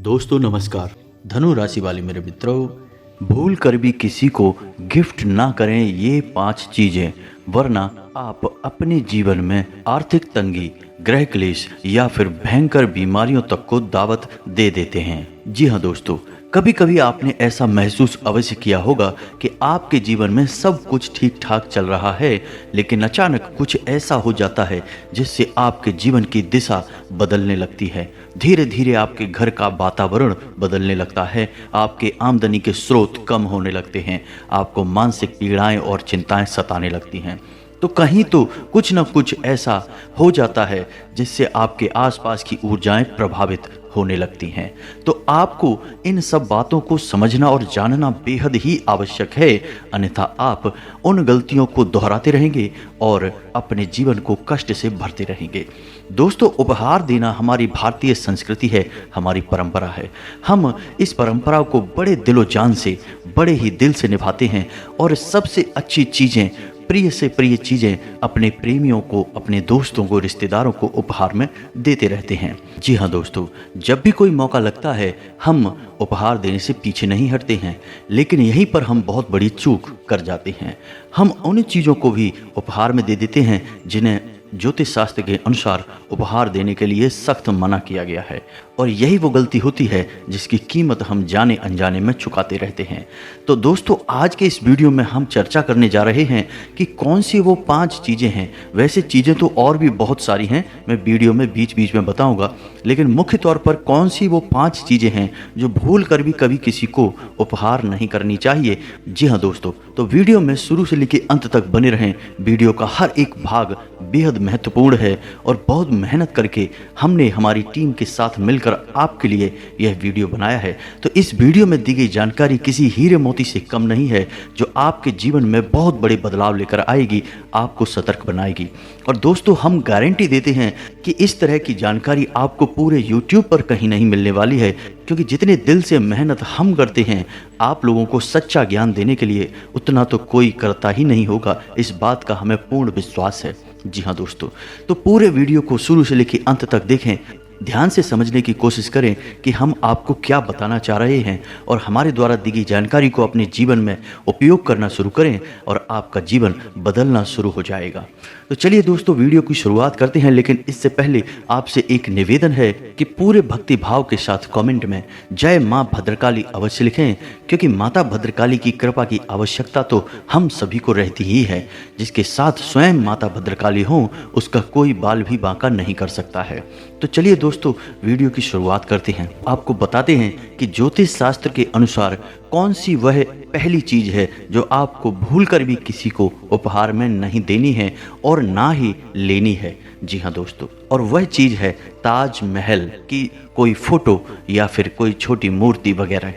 दोस्तों नमस्कार। धनु राशि वाले मेरे मित्रों, भूल कर भी किसी को गिफ्ट ना करें ये 5 चीजें, वरना आप अपने जीवन में आर्थिक तंगी, ग्रह क्लेश या फिर भयंकर बीमारियों तक को दावत दे देते हैं। जी हाँ दोस्तों, कभी कभी आपने ऐसा महसूस अवश्य किया होगा कि आपके जीवन में सब कुछ ठीक ठाक चल रहा है, लेकिन अचानक कुछ ऐसा हो जाता है जिससे आपके जीवन की दिशा बदलने लगती है। धीरे धीरे आपके घर का वातावरण बदलने लगता है, आपके आमदनी के स्रोत कम होने लगते हैं, आपको मानसिक पीड़ाएं और चिंताएं सताने लगती हैं। तो कहीं तो कुछ न कुछ ऐसा हो जाता है जिससे आपके आसपास की ऊर्जाएं प्रभावित होने लगती हैं। तो आपको इन सब बातों को समझना और जानना बेहद ही आवश्यक है, अन्यथा आप उन गलतियों को दोहराते रहेंगे और अपने जीवन को कष्ट से भरते रहेंगे। दोस्तों, उपहार देना हमारी भारतीय संस्कृति है, हमारी परंपरा है। हम इस परंपरा को बड़े दिलो जान से, बड़े ही दिल से निभाते हैं और सबसे अच्छी चीज़ें, प्रिय से प्रिय चीज़ें अपने प्रेमियों को, अपने दोस्तों को, रिश्तेदारों को उपहार में देते रहते हैं। जी हाँ दोस्तों, जब भी कोई मौका लगता है हम उपहार देने से पीछे नहीं हटते हैं, लेकिन यहीं पर हम बहुत बड़ी चूक कर जाते हैं। हम उन चीज़ों को भी उपहार में दे देते हैं जिन्हें ज्योतिष शास्त्र के अनुसार उपहार देने के लिए सख्त मना किया गया है, और यही वो गलती होती है जिसकी कीमत हम जाने अनजाने में चुकाते रहते हैं। तो दोस्तों, आज के इस वीडियो में हम चर्चा करने जा रहे हैं कि कौन सी वो 5 चीज़ें हैं। वैसे चीज़ें तो और भी बहुत सारी हैं, मैं वीडियो में बीच बीच में बताऊंगा, लेकिन मुख्य तौर पर कौन सी वो 5 चीज़ें हैं जो भूल कर भी कभी किसी को उपहार नहीं करनी चाहिए। जी हाँ दोस्तों, तो वीडियो में शुरू से लेकर अंत तक बने रहें। वीडियो का हर एक भाग बेहद महत्वपूर्ण है और बहुत मेहनत करके हमने हमारी टीम के साथ मिलकर आपके लिए यह वीडियो बनाया है। तो इस वीडियो में दी गई जानकारी किसी हीरे मोती से कम नहीं है, जो आपके जीवन में बहुत बड़े बदलाव लेकर आएगी, आपको सतर्क बनाएगी। और दोस्तों, हम गारंटी देते हैं कि इस तरह की जानकारी आपको पूरे YouTube पर कहीं नहीं मिलने वाली है, क्योंकि जितने दिल से मेहनत हम करते हैं आप लोगों को सच्चा ज्ञान देने के लिए, उतना तो कोई करता ही नहीं होगा। इस बात का हमें पूर्ण विश्वास है। जी हाँ दोस्तों, तो पूरे वीडियो को शुरू से लेकर अंत तक देखें, ध्यान से समझने की कोशिश करें कि हम आपको क्या बताना चाह रहे हैं, और हमारे द्वारा दी गई जानकारी को अपने जीवन में उपयोग करना शुरू करें और आपका जीवन बदलना शुरू हो जाएगा। तो चलिए दोस्तों, वीडियो की शुरुआत करते हैं, लेकिन इससे पहले आपसे एक निवेदन है कि पूरे भक्ति भाव के साथ कमेंट में जय माँ भद्रकाली अवश्य लिखें, क्योंकि माता भद्रकाली की कृपा की आवश्यकता तो हम सभी को रहती ही है। जिसके साथ स्वयं माता भद्रकाली हो, उसका कोई बाल भी बांका नहीं कर सकता है। तो चलिए दोस्तों, वीडियो की शुरुआत करते हैं। आपको बताते हैं कि ज्योतिष शास्त्र के अनुसार कौन सी वह पहली चीज है जो आपको भूल कर भी किसी को उपहार में नहीं देनी है और ना ही लेनी है। जी हाँ दोस्तों, और वह चीज है ताजमहल की कोई फोटो या फिर कोई छोटी मूर्ति वगैरह।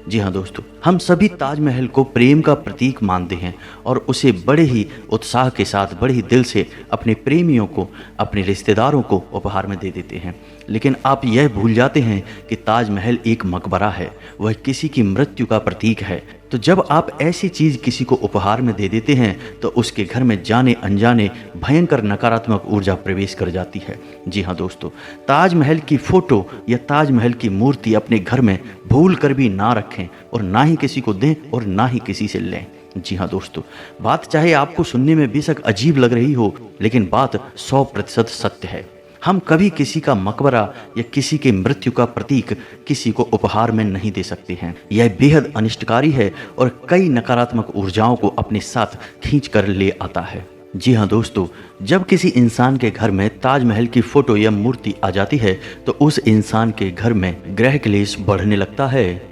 जी हाँ दोस्तों, हम सभी ताजमहल को प्रेम का प्रतीक मानते हैं और उसे बड़े ही उत्साह के साथ, बड़े ही दिल से अपने प्रेमियों को, अपने रिश्तेदारों को उपहार में दे देते हैं। लेकिन आप यह भूल जाते हैं कि ताजमहल एक मकबरा है, वह किसी की मृत्यु का प्रतीक है। तो जब आप ऐसी चीज़ किसी को उपहार में दे देते हैं तो उसके घर में जाने अनजाने भयंकर नकारात्मक ऊर्जा प्रवेश कर जाती है। जी हाँ दोस्तों, ताजमहल की फोटो या ताजमहल की मूर्ति अपने घर में भूल कर भी ना रखें, और ना ही किसी को दें और ना ही किसी से लें। जी हाँ दोस्तों, बात चाहे आपको सुनने में बेशक अजीब लग रही हो, लेकिन बात 100% सत्य है। हम कभी किसी का मकबरा या किसी के मृत्यु का प्रतीक किसी को उपहार में नहीं दे सकते हैं। यह बेहद अनिष्टकारी है और कई नकारात्मक ऊर्जाओं को अपने साथ खींच कर ले आता है। जी हाँ दोस्तों, जब किसी इंसान के घर में ताजमहल की फोटो या मूर्ति आ जाती है तो उस इंसान के घर में ग्रह क्लेश बढ़ने लगता है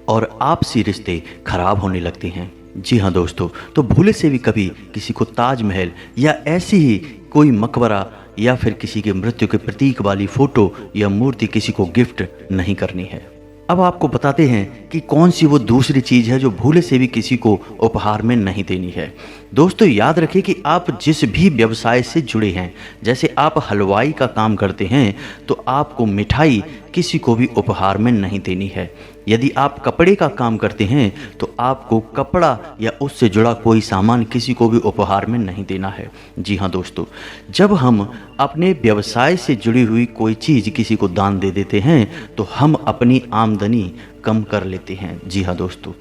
और आपसी रिश्ते खराब होने लगते हैं। जी हाँ दोस्तों, तो भूले से भी कभी किसी को ताजमहल या ऐसी ही कोई मकबरा या फिर किसी के मृत्यु के प्रतीक वाली फोटो या मूर्ति किसी को गिफ्ट नहीं करनी है। अब आपको बताते हैं कि कौन सी वो दूसरी चीज़ है जो भूले से भी किसी को उपहार में नहीं देनी है। दोस्तों, याद रखें कि आप जिस भी व्यवसाय से जुड़े हैं, जैसे आप हलवाई का काम करते हैं तो आपको मिठाई किसी को भी उपहार में नहीं देनी है। यदि आप कपड़े का काम करते हैं तो आपको कपड़ा या उससे जुड़ा कोई सामान किसी को भी उपहार में नहीं देना है। जी हाँ दोस्तों, जब हम अपने व्यवसाय से जुड़ी हुई कोई चीज़ किसी को दान दे देते हैं तो हम अपनी आमदनी कम कर लेते हैं। जी हाँ दोस्तों,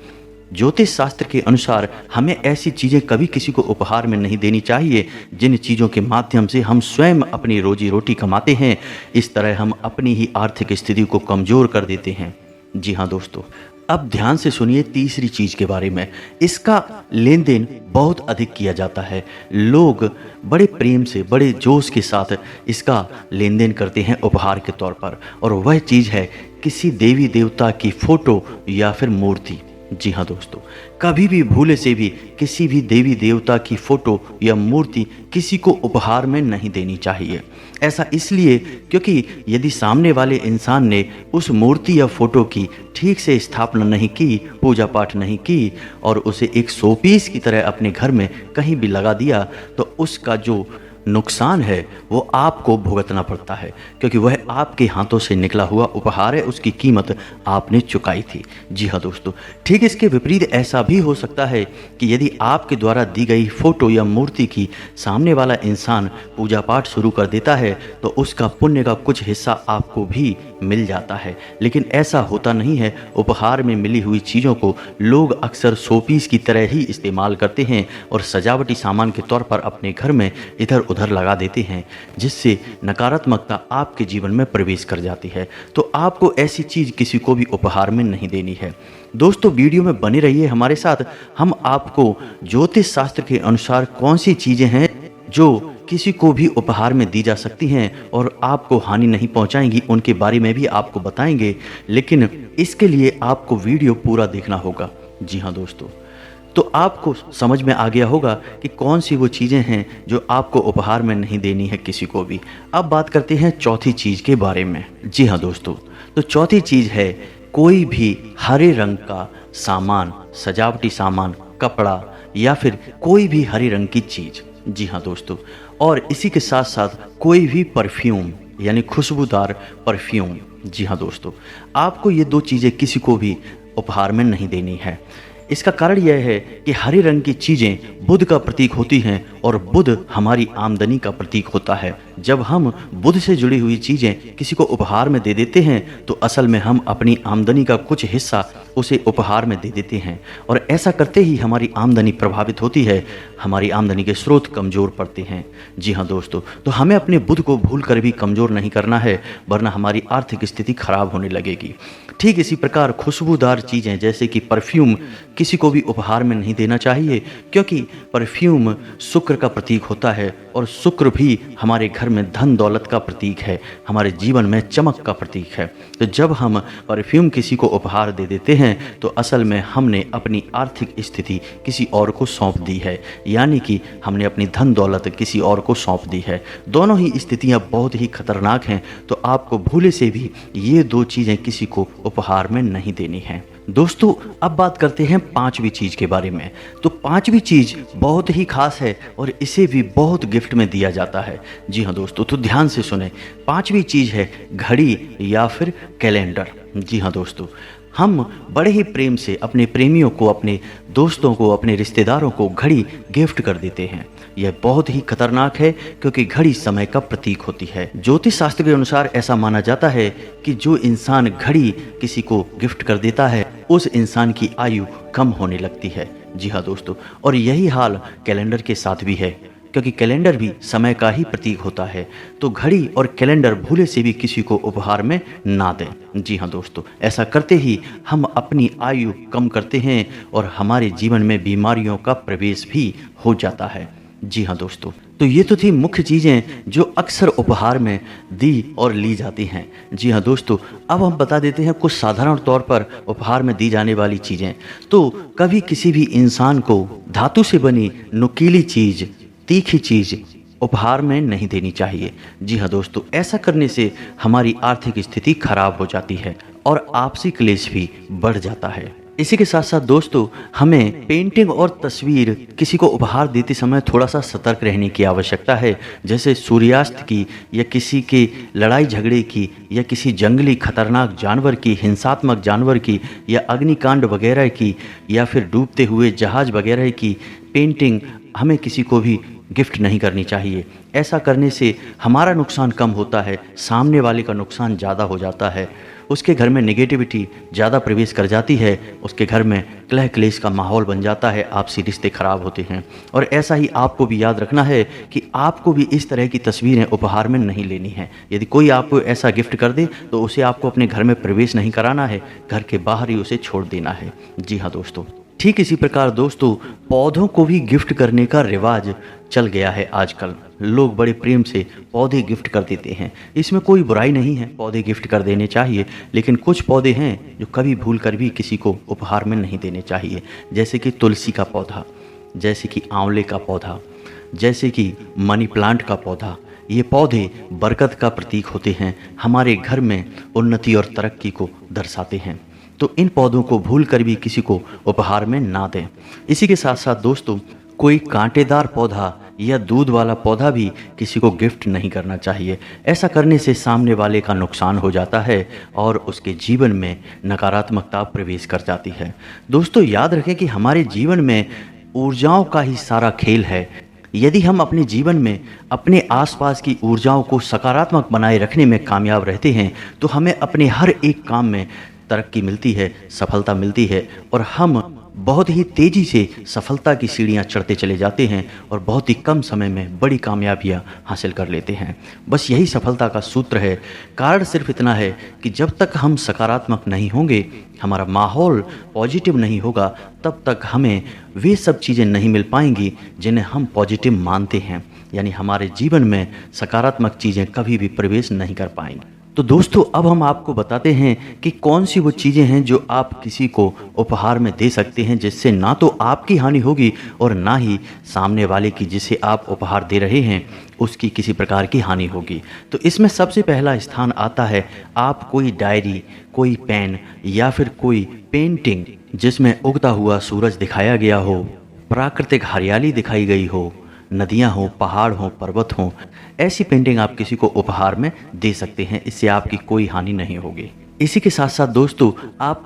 ज्योतिष शास्त्र के अनुसार हमें ऐसी चीज़ें कभी किसी को उपहार में नहीं देनी चाहिए जिन चीज़ों के माध्यम से हम स्वयं अपनी रोजी रोटी कमाते हैं। इस तरह हम अपनी ही आर्थिक स्थिति को कमज़ोर कर देते हैं। जी हाँ दोस्तों, अब ध्यान से सुनिए तीसरी चीज़ के बारे में। इसका लेन देन बहुत अधिक किया जाता है। लोग बड़े प्रेम से, बड़े जोश के साथ इसका लेन देन करते हैं उपहार के तौर पर, और वह चीज़ है किसी देवी देवता की फ़ोटो या फिर मूर्ति। जी हाँ दोस्तों, कभी भी भूले से भी किसी भी देवी देवता की फ़ोटो या मूर्ति किसी को उपहार में नहीं देनी चाहिए। ऐसा इसलिए क्योंकि यदि सामने वाले इंसान ने उस मूर्ति या फ़ोटो की ठीक से स्थापना नहीं की, पूजा पाठ नहीं की और उसे एक शोपीस की तरह अपने घर में कहीं भी लगा दिया, तो उसका जो नुकसान है वो आपको भुगतना पड़ता है, क्योंकि वह आपके हाथों से निकला हुआ उपहार है, उसकी कीमत आपने चुकाई थी। जी हाँ दोस्तों, ठीक इसके विपरीत ऐसा भी हो सकता है कि यदि आपके द्वारा दी गई फ़ोटो या मूर्ति की सामने वाला इंसान पूजा पाठ शुरू कर देता है तो उसका पुण्य का कुछ हिस्सा आपको भी मिल जाता है। लेकिन ऐसा होता नहीं है। उपहार में मिली हुई चीज़ों को लोग अक्सर शोपीस की तरह ही इस्तेमाल करते हैं और सजावटी सामान के तौर पर अपने घर में इधर उधर लगा देते हैं, जिससे नकारात्मकता आपके जीवन में प्रवेश कर जाती है। तो आपको ऐसी चीज़ किसी को भी उपहार में नहीं देनी है। दोस्तों, वीडियो में बने रहिए हमारे साथ। हम आपको ज्योतिष शास्त्र के अनुसार कौन सी चीज़ें हैं जो किसी को भी उपहार में दी जा सकती हैं और आपको हानि नहीं पहुंचाएंगी, उनके बारे में भी आपको बताएंगे। लेकिन इसके लिए आपको वीडियो पूरा देखना होगा। जी हाँ दोस्तों, तो आपको समझ में आ गया होगा कि कौन सी वो चीज़ें हैं जो आपको उपहार में नहीं देनी है किसी को भी। अब बात करते हैं चौथी चीज़ के बारे में। जी हाँ दोस्तों, तो चौथी चीज़ है कोई भी हरे रंग का सामान, सजावटी सामान, कपड़ा या फिर कोई भी हरे रंग की चीज़। जी हाँ दोस्तों, और इसी के साथ साथ कोई भी परफ्यूम यानी खुशबूदार परफ्यूम। जी हाँ दोस्तों, आपको ये दो चीज़ें किसी को भी उपहार में नहीं देनी है। इसका कारण यह है कि हरे रंग की चीज़ें बुध का प्रतीक होती हैं और बुध हमारी आमदनी का प्रतीक होता है। जब हम बुध से जुड़ी हुई चीज़ें किसी को उपहार में दे देते हैं तो असल में हम अपनी आमदनी का कुछ हिस्सा उसे उपहार में दे देते हैं, और ऐसा करते ही हमारी आमदनी प्रभावित होती है, हमारी आमदनी के स्रोत कमज़ोर पड़ते हैं। जी हाँ दोस्तों, तो हमें अपने बुध को भूल कर भी कमज़ोर नहीं करना है, वरना हमारी आर्थिक स्थिति खराब होने लगेगी। ठीक इसी प्रकार खुशबूदार चीज़ें जैसे कि परफ्यूम किसी को भी उपहार में नहीं देना चाहिए, क्योंकि परफ्यूम शुक्र का प्रतीक होता है और शुक्र भी हमारे घर में धन दौलत का प्रतीक है, हमारे जीवन में चमक का प्रतीक है। तो जब हम परफ्यूम किसी को उपहार दे देते हैं तो असल में हमने अपनी आर्थिक स्थिति किसी और को सौंप दी है, यानी कि हमने अपनी धन दौलत किसी और को सौंप दी है। दोनों ही स्थितियां बहुत ही खतरनाक हैं, तो आपको भूले से भी ये दो चीज़ें किसी को उपहार में नहीं देनी है। दोस्तों, अब बात करते हैं पांचवी चीज़ के बारे में। तो पांचवी चीज़ बहुत ही खास है और इसे भी बहुत गिफ्ट में दिया जाता है। जी हाँ दोस्तों, तो ध्यान से सुने। पांचवी चीज़ है घड़ी या फिर कैलेंडर। जी हाँ दोस्तों, हम बड़े ही प्रेम से अपने प्रेमियों को, अपने दोस्तों को, अपने रिश्तेदारों को घड़ी गिफ्ट कर देते हैं। यह बहुत ही खतरनाक है क्योंकि घड़ी समय का प्रतीक होती है। ज्योतिष शास्त्र के अनुसार ऐसा माना जाता है कि जो इंसान घड़ी किसी को गिफ्ट कर देता है उस इंसान की आयु कम होने लगती है। जी हाँ दोस्तों, और यही हाल कैलेंडर के साथ भी है, क्योंकि कैलेंडर भी समय का ही प्रतीक होता है। तो घड़ी और कैलेंडर भूले से भी किसी को उपहार में ना दें। जी हाँ दोस्तों, ऐसा करते ही हम अपनी आयु कम करते हैं और हमारे जीवन में बीमारियों का प्रवेश भी हो जाता है। जी हाँ दोस्तों, तो ये तो थी मुख्य चीज़ें जो अक्सर उपहार में दी और ली जाती हैं। जी हाँ दोस्तों, अब हम बता देते हैं कुछ साधारण तौर पर उपहार में दी जाने वाली चीज़ें। तो कभी किसी भी इंसान को धातु से बनी नुकीली चीज़, तीखी चीज़ उपहार में नहीं देनी चाहिए। जी हाँ दोस्तों, ऐसा करने से हमारी आर्थिक स्थिति खराब हो जाती है और आपसी क्लेश भी बढ़ जाता है। इसी के साथ साथ दोस्तों, हमें पेंटिंग और तस्वीर किसी को उपहार देते समय थोड़ा सा सतर्क रहने की आवश्यकता है। जैसे सूर्यास्त की, या किसी के लड़ाई झगड़े की, या किसी जंगली खतरनाक जानवर की, हिंसात्मक जानवर की, या अग्निकांड वगैरह की, या फिर डूबते हुए जहाज वगैरह की पेंटिंग हमें किसी को भी गिफ्ट नहीं करनी चाहिए। ऐसा करने से हमारा नुकसान कम होता है, सामने वाले का नुकसान ज़्यादा हो जाता है। उसके घर में नेगेटिविटी ज़्यादा प्रवेश कर जाती है, उसके घर में कलह क्लेश का माहौल बन जाता है, आपसी रिश्ते खराब होते हैं। और ऐसा ही आपको भी याद रखना है कि आपको भी इस तरह की तस्वीरें उपहार में नहीं लेनी है। यदि कोई आपको ऐसा गिफ्ट कर दे तो उसे आपको अपने घर में प्रवेश नहीं कराना है, घर के बाहर ही उसे छोड़ देना है। जी हाँ दोस्तों, ठीक इसी प्रकार दोस्तों, पौधों को भी गिफ्ट करने का रिवाज चल गया है आजकल। लोग बड़े प्रेम से पौधे गिफ्ट कर देते हैं। इसमें कोई बुराई नहीं है, पौधे गिफ्ट कर देने चाहिए, लेकिन कुछ पौधे हैं जो कभी भूल कर भी किसी को उपहार में नहीं देने चाहिए। जैसे कि तुलसी का पौधा, जैसे कि आंवले का पौधा, जैसे कि मनी प्लांट का पौधा। ये पौधे बरकत का प्रतीक होते हैं, हमारे घर में उन्नति और तरक्की को दर्शाते हैं। तो इन पौधों को भूल कर भी किसी को उपहार में ना दें। इसी के साथ साथ दोस्तों, कोई कांटेदार पौधा या दूध वाला पौधा भी किसी को गिफ्ट नहीं करना चाहिए। ऐसा करने से सामने वाले का नुकसान हो जाता है और उसके जीवन में नकारात्मकता प्रवेश कर जाती है। दोस्तों याद रखें कि हमारे जीवन में ऊर्जाओं का ही सारा खेल है। यदि हम अपने जीवन में अपने आसपास की ऊर्जाओं को सकारात्मक बनाए रखने में कामयाब रहते हैं तो हमें अपने हर एक काम में तरक्की मिलती है, सफलता मिलती है, और हम बहुत ही तेज़ी से सफलता की सीढ़ियाँ चढ़ते चले जाते हैं और बहुत ही कम समय में बड़ी कामयाबियाँ हासिल कर लेते हैं। बस यही सफलता का सूत्र है। कारण सिर्फ इतना है कि जब तक हम सकारात्मक नहीं होंगे, हमारा माहौल पॉजिटिव नहीं होगा, तब तक हमें वे सब चीज़ें नहीं मिल पाएंगी जिन्हें हम पॉजिटिव मानते हैं। यानी हमारे जीवन में सकारात्मक चीज़ें कभी भी प्रवेश नहीं कर पाएंगी। तो दोस्तों, अब हम आपको बताते हैं कि कौन सी वो चीज़ें हैं जो आप किसी को उपहार में दे सकते हैं, जिससे ना तो आपकी हानि होगी और ना ही सामने वाले की जिसे आप उपहार दे रहे हैं उसकी किसी प्रकार की हानि होगी। तो इसमें सबसे पहला स्थान आता है, आप कोई डायरी, कोई पेन या फिर कोई पेंटिंग जिसमें उगता हुआ सूरज दिखाया गया हो, प्राकृतिक हरियाली दिखाई गई हो, नदियाँ हों, पहाड़ हों, पर्वत हों, ऐसी पेंटिंग आप किसी को उपहार में दे सकते हैं। इससे आपकी कोई हानि नहीं होगी। इसी के साथ साथ दोस्तों, आप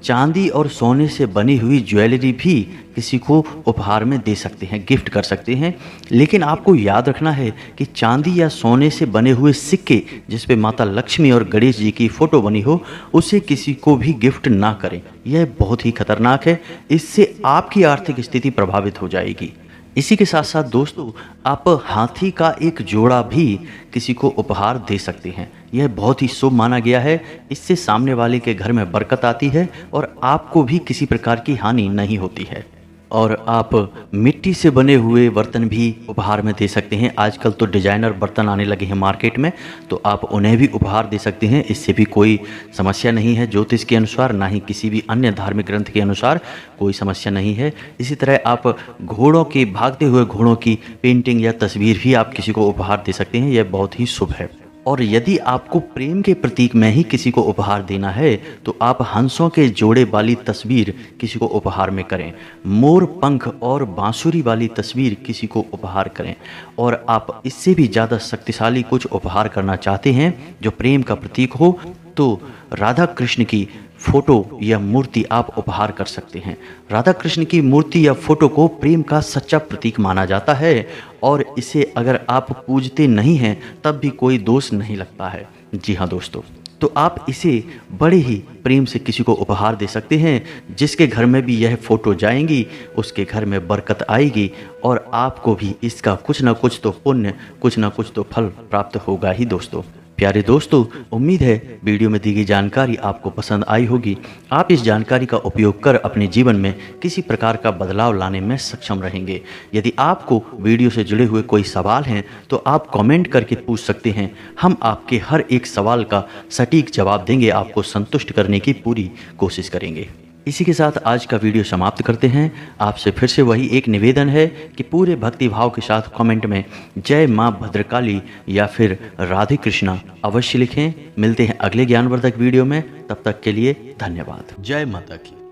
चांदी और सोने से बनी हुई ज्वेलरी भी किसी को उपहार में दे सकते हैं, गिफ्ट कर सकते हैं। लेकिन आपको याद रखना है कि चांदी या सोने से बने हुए सिक्के जिस पे माता लक्ष्मी और गणेश जी की फ़ोटो बनी हो, उसे किसी को भी गिफ्ट ना करें। यह बहुत ही खतरनाक है, इससे आपकी आर्थिक स्थिति प्रभावित हो जाएगी। इसी के साथ साथ दोस्तों, आप हाथी का एक जोड़ा भी किसी को उपहार दे सकते हैं। यह बहुत ही शुभ माना गया है। इससे सामने वाले के घर में बरकत आती है और आपको भी किसी प्रकार की हानि नहीं होती है। और आप मिट्टी से बने हुए बर्तन भी उपहार में दे सकते हैं। आजकल तो डिजाइनर बर्तन आने लगे हैं मार्केट में, तो आप उन्हें भी उपहार दे सकते हैं। इससे भी कोई समस्या नहीं है। ज्योतिष के अनुसार, ना ही किसी भी अन्य धार्मिक ग्रंथ के अनुसार कोई समस्या नहीं है। इसी तरह आप घोड़ों के, भागते हुए घोड़ों की पेंटिंग या तस्वीर भी आप किसी को उपहार दे सकते हैं। यह बहुत ही शुभ है। और यदि आपको प्रेम के प्रतीक में ही किसी को उपहार देना है तो आप हंसों के जोड़े वाली तस्वीर किसी को उपहार में करें, मोर पंख और बांसुरी वाली तस्वीर किसी को उपहार करें। और आप इससे भी ज़्यादा शक्तिशाली कुछ उपहार करना चाहते हैं जो प्रेम का प्रतीक हो, तो राधा कृष्ण की फोटो या मूर्ति आप उपहार कर सकते हैं। राधा कृष्ण की मूर्ति या फोटो को प्रेम का सच्चा प्रतीक माना जाता है और इसे अगर आप पूजते नहीं हैं तब भी कोई दोष नहीं लगता है। जी हाँ दोस्तों, तो आप इसे बड़े ही प्रेम से किसी को उपहार दे सकते हैं। जिसके घर में भी यह फोटो जाएंगी उसके घर में बरकत आएगी और आपको भी इसका कुछ ना कुछ तो पुण्य, कुछ ना कुछ तो फल प्राप्त होगा ही दोस्तों। प्यारे दोस्तों, उम्मीद है वीडियो में दी गई जानकारी आपको पसंद आई होगी। आप इस जानकारी का उपयोग कर अपने जीवन में किसी प्रकार का बदलाव लाने में सक्षम रहेंगे। यदि आपको वीडियो से जुड़े हुए कोई सवाल हैं तो आप कमेंट करके पूछ सकते हैं। हम आपके हर एक सवाल का सटीक जवाब देंगे, आपको संतुष्ट करने की पूरी कोशिश करेंगे। इसी के साथ आज का वीडियो समाप्त करते हैं। आपसे फिर से वही एक निवेदन है कि पूरे भक्ति भाव के साथ कमेंट में जय माँ भद्रकाली या फिर राधे कृष्णा अवश्य लिखें। मिलते हैं अगले ज्ञानवर्धक वीडियो में, तब तक के लिए धन्यवाद। जय माता की।